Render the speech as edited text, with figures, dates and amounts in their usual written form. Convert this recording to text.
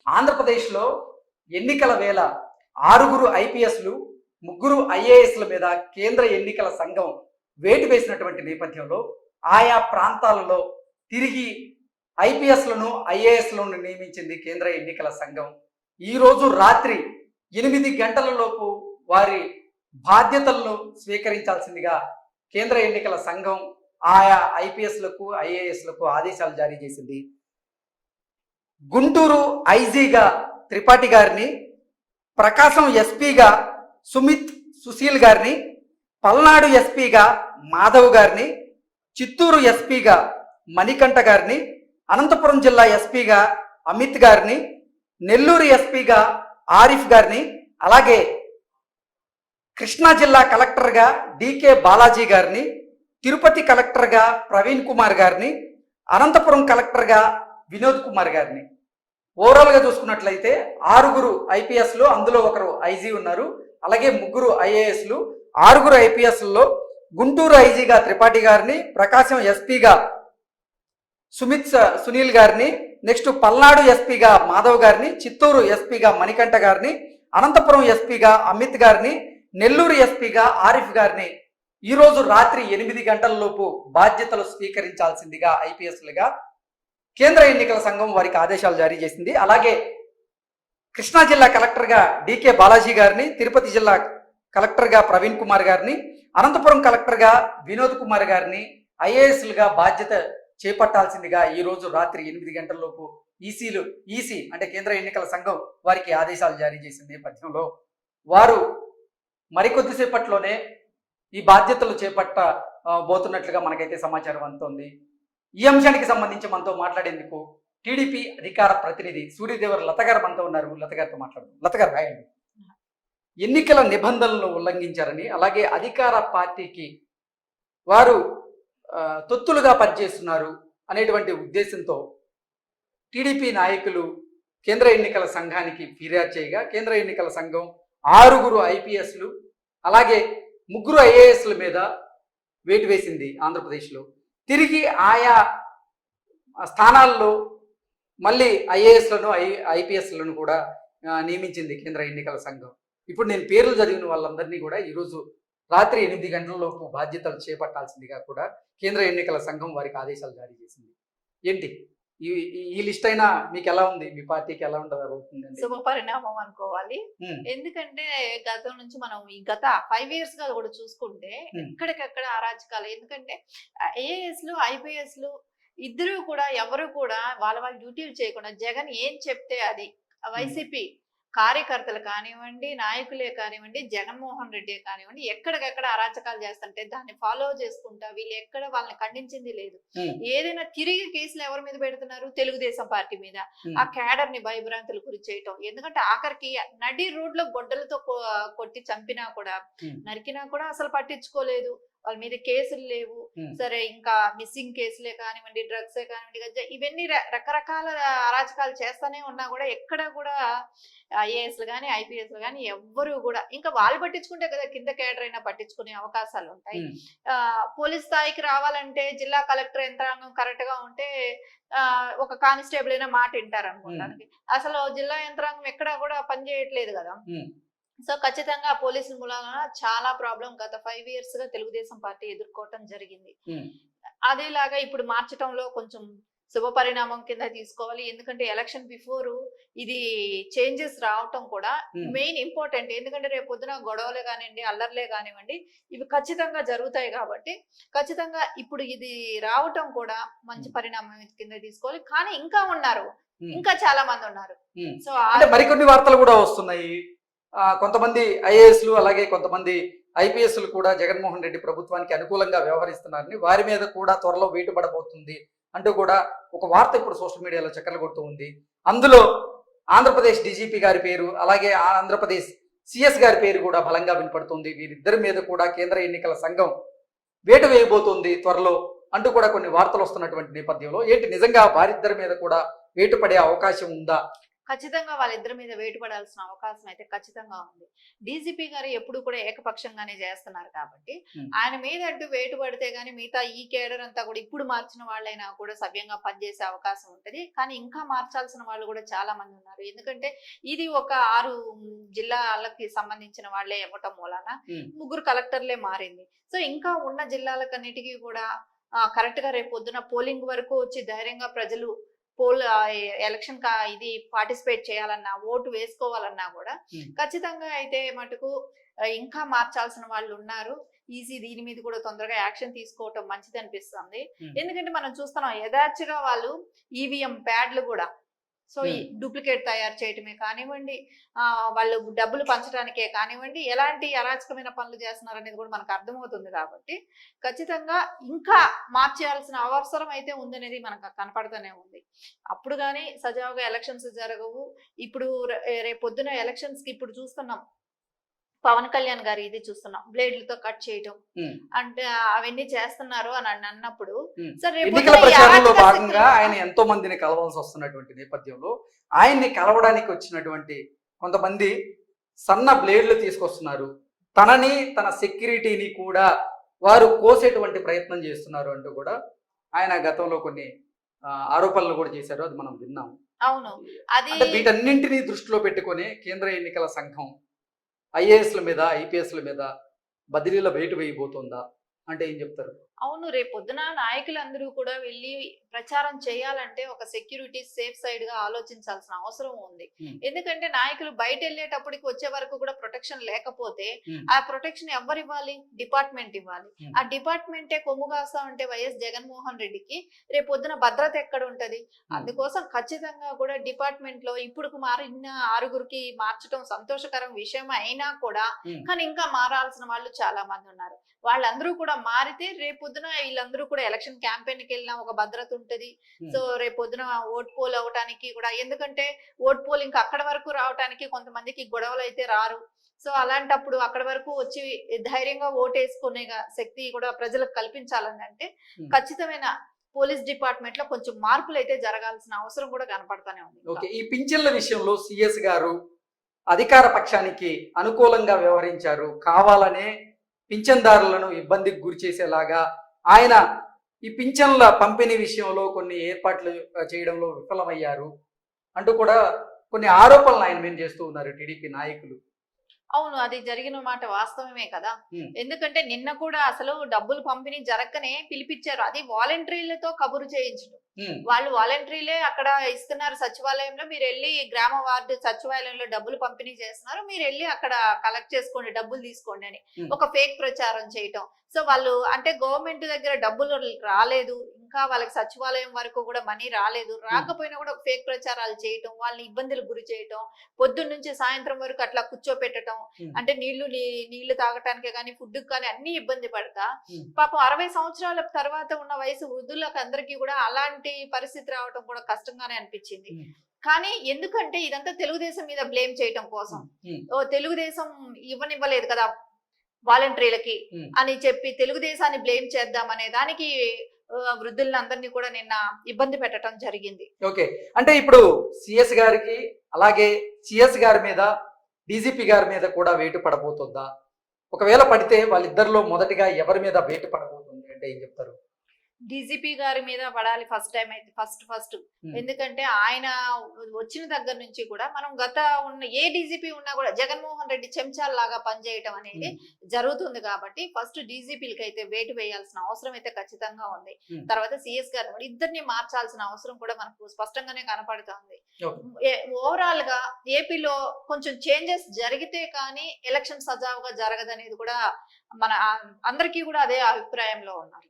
ఆంధ్రప్రదేశ్లో ఎన్నికల వేళ 6 ఐపీఎస్లు 3 ఐఏఎస్ల మీద కేంద్ర ఎన్నికల సంఘం వేటు వేసినటువంటి నేపథ్యంలో ఆయా ప్రాంతాలలో తిరిగి ఐపీఎస్లను ఐఏఎస్లను నియమించింది కేంద్ర ఎన్నికల సంఘం. ఈరోజు రాత్రి 8 గంటలలోపు వారి బాధ్యతలను స్వీకరించాల్సిందిగా కేంద్ర ఎన్నికల సంఘం ఆయా ఐపీఎస్లకు ఐఏఎస్లకు ఆదేశాలు జారీ చేసింది. గుంటూరు ఐజీగా త్రిపాఠి గారిని, ప్రకాశం ఎస్పీగా సుమిత్ సుశీల్ గారిని, పల్నాడు ఎస్పీగా మాధవ్ గారిని, చిత్తూరు ఎస్పీగా మణికంఠ గారిని, అనంతపురం జిల్లా ఎస్పీగా అమిత్ గారిని, నెల్లూరు ఎస్పీగా ఆరిఫ్ గారిని, అలాగే కృష్ణా జిల్లా కలెక్టర్గా డికే బాలాజీ గారిని, తిరుపతి కలెక్టర్గా ప్రవీణ్ కుమార్ గారిని, అనంతపురం కలెక్టర్గా వినోద్ కుమార్ గారిని. ఓవరాల్గా చూసుకున్నట్లయితే 6 ఐపీఎస్లు, అందులో ఒకరు ఐజీ ఉన్నారు, అలాగే 3 ఐఏఎస్లు. 6 ఐపీఎస్లలో గుంటూరు ఐజీగా త్రిపాఠి గారిని, ప్రకాశం ఎస్పీగా సుమిత్ సునీల్ గారిని, నెక్స్ట్ పల్నాడు ఎస్పీగా మాధవ్ గారిని, చిత్తూరు ఎస్పీగా మణికంఠ గారిని, అనంతపురం ఎస్పీగా అమిత్ గారిని, నెల్లూరు ఎస్పీగా ఆరిఫ్ గారిని ఈరోజు రాత్రి 8 గంటలలోపు బాధ్యతలు స్వీకరించాల్సిందిగా ఐపీఎస్లుగా కేంద్ర ఎన్నికల సంఘం వారికి ఆదేశాలు జారీ చేసింది. అలాగే కృష్ణా జిల్లా కలెక్టర్గా డికే బాలాజీ గారిని, తిరుపతి జిల్లా కలెక్టర్గా ప్రవీణ్ కుమార్ గారిని, అనంతపురం కలెక్టర్గా వినోద్ కుమార్ గారిని ఐఏఎస్లుగా బాధ్యత చేపట్టాల్సిందిగా ఈరోజు రాత్రి 8 గంటలలోపు ఈసీ అంటే కేంద్ర ఎన్నికల సంఘం వారికి ఆదేశాలు జారీ చేసిన నేపథ్యంలో వారు మరికొద్దిసేపట్లోనే ఈ బాధ్యతలు చేపట్టబోతున్నట్లుగా మనకైతే సమాచారం అందుతోంది. ఈ అంశానికి సంబంధించి మనతో మాట్లాడేందుకు టీడీపీ అధికార ప్రతినిధి సూర్యదేవర్ లత గారు మనతో ఉన్నారు. లత గారితో మాట్లాడదాం. లత గారు రాయండి. ఎన్నికల నిబంధనలను ఉల్లంఘించారని, అలాగే అధికార పార్టీకి వారు తొత్తులుగా పనిచేస్తున్నారు అనేటువంటి ఉద్దేశంతో టీడీపీ నాయకులు కేంద్ర ఎన్నికల సంఘానికి ఫిర్యాదు చేయగా కేంద్ర ఎన్నికల సంఘం 6 ఐపీఎస్లు అలాగే 3 ఐఏఎస్ల మీద వేటు వేసింది. ఆంధ్రప్రదేశ్లో తిరిగి ఆయా స్థానాల్లో మళ్ళీ ఐఏఎస్లను ఐపీఎస్లను కూడా నియమించింది కేంద్ర ఎన్నికల సంఘం. ఇప్పుడు నేను పేర్లు చదివిన వాళ్ళందరినీ కూడా ఈరోజు రాత్రి 8 గంటలలోపు బాధ్యతలు చేపట్టాల్సిందిగా కూడా కేంద్ర ఎన్నికల సంఘం వారికి ఆదేశాలు జారీ చేసింది. ఏంటి ఈ లిస్ట్ అయినా మీకు ఎలా ఉంది? మీ పార్టీకి ఎలా ఉండబోతుంది? శుభ పరిణామం అనుకోవాలి. ఎందుకంటే గతం నుంచి మనం ఈ గత 5 years గా కూడా చూసుకుంటే ఎక్కడికెక్కడ అరాచకాలు. ఎందుకంటే ఐఏఎస్లు ఐపీఎస్లు ఇద్దరు కూడా ఎవరు కూడా వాళ్ళ డ్యూటీలు చేయకుండా జగన్ ఏం చెప్తే అది వైసీపీ కార్యకర్తలు కానివ్వండి, నాయకులే కానివ్వండి, జగన్మోహన్ రెడ్డి కానివ్వండి, ఎక్కడికెక్కడ అరాచకాలు చేస్తుంటే దాన్ని ఫాలో చేసుకుంటా వీళ్ళు ఎక్కడ వాళ్ళని ఖండించింది లేదు. ఏదైనా తిరిగి కేసులు ఎవరి మీద పెడుతున్నారు? తెలుగుదేశం పార్టీ మీద. ఆ క్యాడర్ ని భయభ్రాంతులు గురి చేయటం. ఎందుకంటే ఆఖరికి నడి రోడ్ లో గొడ్డలతో కొట్టి చంపినా కూడా, నరికినా కూడా అసలు పట్టించుకోలేదు. వాళ్ళ మీద కేసులు లేవు. సరే, ఇంకా మిస్సింగ్ కేసులే కానివ్వండి, డ్రగ్సే కానివ్వండి, ఇవన్నీ రకరకాల అరాచకాలు చేస్తానే ఉన్నా కూడా ఎక్కడ కూడా ఐఏఎస్లు కానీ ఐపీఎస్లు కానీ ఎవ్వరు కూడా ఇంకా వాళ్ళు పట్టించుకుంటే కదా కింద కేడర్ అయినా పట్టించుకునే అవకాశాలు ఉంటాయి. పోలీస్ స్థాయికి రావాలంటే జిల్లా కలెక్టర్ యంత్రాంగం కరెక్ట్ గా ఉంటే ఒక కానిస్టేబుల్ అయినా మాట వింటారు అనుకోవడానికి. అసలు జిల్లా యంత్రాంగం ఎక్కడా కూడా పనిచేయట్లేదు కదా. సో ఖచ్చితంగా పోలీసుల మూలాన చాలా ప్రాబ్లం గత 5 years గా తెలుగుదేశం పార్టీ ఎదుర్కోవటం జరిగింది. అదేలాగా ఇప్పుడు మార్చటంలో కొంచెం శుభ పరిణామం కింద తీసుకోవాలి. ఎందుకంటే ఎలక్షన్ బిఫోర్ ఇది చేంజెస్ రావటం కూడా మెయిన్ ఇంపార్టెంట్. ఎందుకంటే రేపు పొద్దున గొడవలే కానివ్వండి, అల్లర్లే కానివ్వండి, ఇవి ఖచ్చితంగా జరుగుతాయి. కాబట్టి ఖచ్చితంగా ఇప్పుడు ఇది రావటం కూడా మంచి పరిణామం కింద తీసుకోవాలి. కానీ ఇంకా ఉన్నారు, ఇంకా చాలా మంది ఉన్నారు. సో మరికొన్ని వార్తలు కూడా వస్తున్నాయి. కొంతమంది ఐఏఎస్లు అలాగే కొంతమంది ఐపీఎస్లు కూడా జగన్మోహన్ రెడ్డి ప్రభుత్వానికి అనుకూలంగా వ్యవహరిస్తున్నారని, వారి మీద కూడా త్వరలో వేటు పడబోతుంది అంటూ కూడా ఒక వార్త ఇప్పుడు సోషల్ మీడియాలో చక్కర్లు కొడుతూ ఉంది. అందులో ఆంధ్రప్రదేశ్ డీజీపీ గారి పేరు అలాగే ఆంధ్రప్రదేశ్ సిఎస్ గారి పేరు కూడా బలంగా వినపడుతుంది. వీరిద్దరి మీద కూడా కేంద్ర ఎన్నికల సంఘం వేటు వేయబోతుంది త్వరలో అంటూ కూడా కొన్ని వార్తలు వస్తున్నటువంటి నేపథ్యంలో ఏంటి నిజంగా వారిద్దరి మీద కూడా వేటు పడే అవకాశం ఉందా? ఖచ్చితంగా వాళ్ళిద్దరి మీద వేటు పడాల్సిన అవకాశం అయితే ఖచ్చితంగా ఉంది. డీజీపీ గారు ఎప్పుడు కూడా ఏకపక్షంగానే చేస్తున్నారు కాబట్టి ఆయన మీద అంటూ వేటు పడితే గానీ మిగతా ఈ కేడర్ అంతా కూడా ఇప్పుడు మార్చిన వాళ్ళైనా కూడా సవ్యంగా పనిచేసే అవకాశం ఉంటది. కానీ ఇంకా మార్చాల్సిన వాళ్ళు కూడా చాలా మంది ఉన్నారు. ఎందుకంటే ఇది ఒక 6 జిల్లాలకి సంబంధించిన వాళ్ళే ఇవ్వటం మూలాన 3 కలెక్టర్లే మారింది. సో ఇంకా ఉన్న జిల్లాలకన్నిటికీ కూడా కరెక్ట్ గా రేపు పొద్దున పోలింగ్ వరకు వచ్చి ధైర్యంగా ప్రజలు ఎలక్షన్ ఇది పార్టిసిపేట్ చేయాలన్నా, ఓటు వేసుకోవాలన్నా కూడా ఖచ్చితంగా అయితే మటుకు ఇంకా మార్చాల్సిన వాళ్ళు ఉన్నారు. దీని మీద కూడా తొందరగా యాక్షన్ తీసుకోవటం మంచిది అనిపిస్తుంది. ఎందుకంటే మనం చూస్తున్నాం యథార్చిగా వాళ్ళు ఈవీఎం ప్యాడ్లు కూడా సో ఈ డూప్లికేట్ తయారు చేయటమే కానివ్వండి, వాళ్ళు డబ్బులు పంచడానికే కానివ్వండి, ఎలాంటి అరాచకమైన పనులు చేస్తున్నారు అనేది కూడా మనకు అర్థమవుతుంది. కాబట్టి ఖచ్చితంగా ఇంకా మార్చేయాల్సిన అవసరం అయితే ఉందనేది మనకు కనపడుతూనే ఉంది. అప్పుడు కానీ సజావుగా ఎలక్షన్స్ జరగవు. ఇప్పుడు రేపు పొద్దున ఎలక్షన్స్ కి ఇప్పుడు చూస్తున్నాం పవన్ కళ్యాణ్ గారు ఇది చూస్తున్నాం బ్లేడ్లతో కట్ చేయటం అంటే అవన్నీ చేస్తున్నారు అని అన్నప్పుడు ఎన్నికల ప్రచారంలో భాగంగా ఆయన ఎంతో మందిని కలవాల్సి వస్తున్నటువంటి నేపథ్యంలో ఆయన్ని కలవడానికి వచ్చినటువంటి కొంతమంది సన్న బ్లేడ్లు తీసుకొస్తున్నారు, తనని తన సెక్యూరిటీని కూడా వారు కోసేటువంటి ప్రయత్నం చేస్తున్నారు అంటూ కూడా ఆయన గతంలో కొన్ని ఆరోపణలు కూడా చేశారు. అది మనం విన్నాం. అవును, అది వీటన్నింటినీ దృష్టిలో పెట్టుకొని కేంద్ర ఎన్నికల సంఘం ఐఏఎస్ల మీద ఐపీఎస్ల మీద బదిలీల వేటు వేయబోతోందా అంటే ఏం చెప్తారు? అవును, రేపు పొద్దున నాయకులందరూ కూడా వెళ్ళి ప్రచారం చేయాలంటే ఒక సెక్యూరిటీ సేఫ్ సైడ్ గా ఆలోచించాల్సిన అవసరం ఉంది. ఎందుకంటే నాయకులు బయట వెళ్ళేటప్పటికి వచ్చే వరకు కూడా ప్రొటెక్షన్ లేకపోతే ఆ ప్రొటెక్షన్ ఎవరు ఇవ్వాలి? డిపార్ట్మెంట్ ఇవ్వాలి. ఆ డిపార్ట్మెంటే కొమ్ము కాస్తా ఉంటే వైఎస్ జగన్మోహన్ రెడ్డికి రేపు పొద్దున భద్రత ఎక్కడ ఉంటది? అందుకోసం ఖచ్చితంగా కూడా డిపార్ట్మెంట్ లో ఇప్పుడు మారిన 6గురికి మార్చడం సంతోషకరం విషయం అయినా కూడా కానీ ఇంకా మారాల్సిన వాళ్ళు చాలా మంది ఉన్నారు. వాళ్ళందరూ కూడా మారితే రేపు పొద్దున వీళ్ళందరూ కూడా ఎలక్షన్ క్యాంపెయిన్ కి వెళ్ళినా ఒక భద్రత ఉంటది. సో రేపు పొద్దున ఓట్ పోల్ అవటానికి కూడా, ఎందుకంటే ఓట్ పోల్ ఇంకా అక్కడ వరకు రావటానికి కొంతమందికి గొడవలు అయితే రారు. సో అలాంటప్పుడు అక్కడ వరకు వచ్చి ధైర్యంగా ఓటేసుకునే శక్తి కూడా ప్రజలకు కల్పించాలని అంటే ఖచ్చితమైన పోలీస్ డిపార్ట్మెంట్ లో కొంచెం మార్పులు అయితే జరగాల్సిన అవసరం కూడా కనపడతానే ఉంది. ఈ పింఛన్ల విషయంలో సిఎస్ గారు అధికార పక్షానికి అనుకూలంగా వ్యవహరించారు, కావాలనే పింఛన్దారులను ఇబ్బందికి గురి చేసేలాగా ఆయన ఈ పింఛన్ల పంపిణీ విషయంలో కొన్ని ఏర్పాట్లు చేయడంలో విఫలమయ్యారు అంటూ కూడా కొన్ని ఆరోపణలు ఆయన మీద చేస్తూ ఉన్నారు టీడీపీ నాయకులు. అవును, అది జరిగిన మాట వాస్తవమే కదా. ఎందుకంటే నిన్న కూడా అసలు డబ్బులు పంపిణీ జరగకనే పిలిపించారు. అది వాలంటీర్లతో కబురు చేయించడం. వాళ్ళు వాలంటీర్లే అక్కడ ఇస్తున్నారు సచివాలయంలో, మీరు వెళ్ళి గ్రామ వార్డు సచివాలయంలో డబ్బులు పంపిణీ చేస్తున్నారు, మీరు వెళ్ళి అక్కడ కలెక్ట్ చేసుకోండి, డబ్బులు తీసుకోండి అని ఒక ఫేక్ ప్రచారం చేయటం. సో వాళ్ళు అంటే గవర్నమెంట్ దగ్గర డబ్బులు రాలేదు, ఇంకా వాళ్ళకి సచివాలయం వరకు కూడా మనీ రాలేదు, రాకపోయినా కూడా ఒక ఫేక్ ప్రచారాలు చేయటం, వాళ్ళని ఇబ్బందులకు గురి చేయటం, పొద్దున్న నుంచి సాయంత్రం వరకు అట్లా కూర్చోపెట్టడం, అంటే నీళ్లు తాగటానికే కానీ ఫుడ్ కానీ అన్ని ఇబ్బంది పడతా పాపం 60 సంవత్సరాల తర్వాత ఉన్న వయసు వృద్ధులకు అందరికీ కూడా అలాంటి పరిస్థితి రావటం కూడా కష్టంగానే అనిపించింది. కానీ ఎందుకంటే ఇదంతా తెలుగుదేశం మీద బ్లేమ్ చేయటం కోసం, తెలుగుదేశం ఇవ్వనివ్వలేదు కదా వాలంటీర్లకి అని చెప్పి తెలుగుదేశాన్ని బ్లేమ్ చేద్దామనే దానికి వృద్ధులందరినీ కూడా నిన్న ఇబ్బంది పెట్టడం జరిగింది. ఓకే, అంటే ఇప్పుడు సిఎస్ గారికి అలాగే సిఎస్ గారి మీద డీజీపీ గారి మీద కూడా వేటు పడబోతుందా? ఒకవేళ పడితే వాళ్ళిద్దరిలో మొదటిగా ఎవరి మీద వేటు పడబోతుంది అంటే ఏం చెప్తారు? డీజీపీ గారి మీద పడాలి ఫస్ట్ టైం అయితే ఫస్ట్. ఎందుకంటే ఆయన వచ్చిన దగ్గర నుంచి కూడా మనం గత ఉన్న ఏ డీజీపీ ఉన్నా కూడా జగన్మోహన్ రెడ్డి చెంచాల్లాగా పనిచేయటం అనేది జరుగుతుంది. కాబట్టి ఫస్ట్ డీజీపీలకి అయితే వేటు వేయాల్సిన అవసరం అయితే ఖచ్చితంగా ఉంది. తర్వాత సిఎస్ గారు కూడా ఇద్దరిని మార్చాల్సిన అవసరం కూడా మనకు స్పష్టంగానే కనపడుతుంది. ఓవరాల్ గా ఏపీలో కొంచెం చేంజెస్ జరిగితే కానీ ఎలక్షన్ సజావుగా జరగదనేది కూడా మన అందరికీ కూడా అదే అభిప్రాయంలో ఉన్నారు.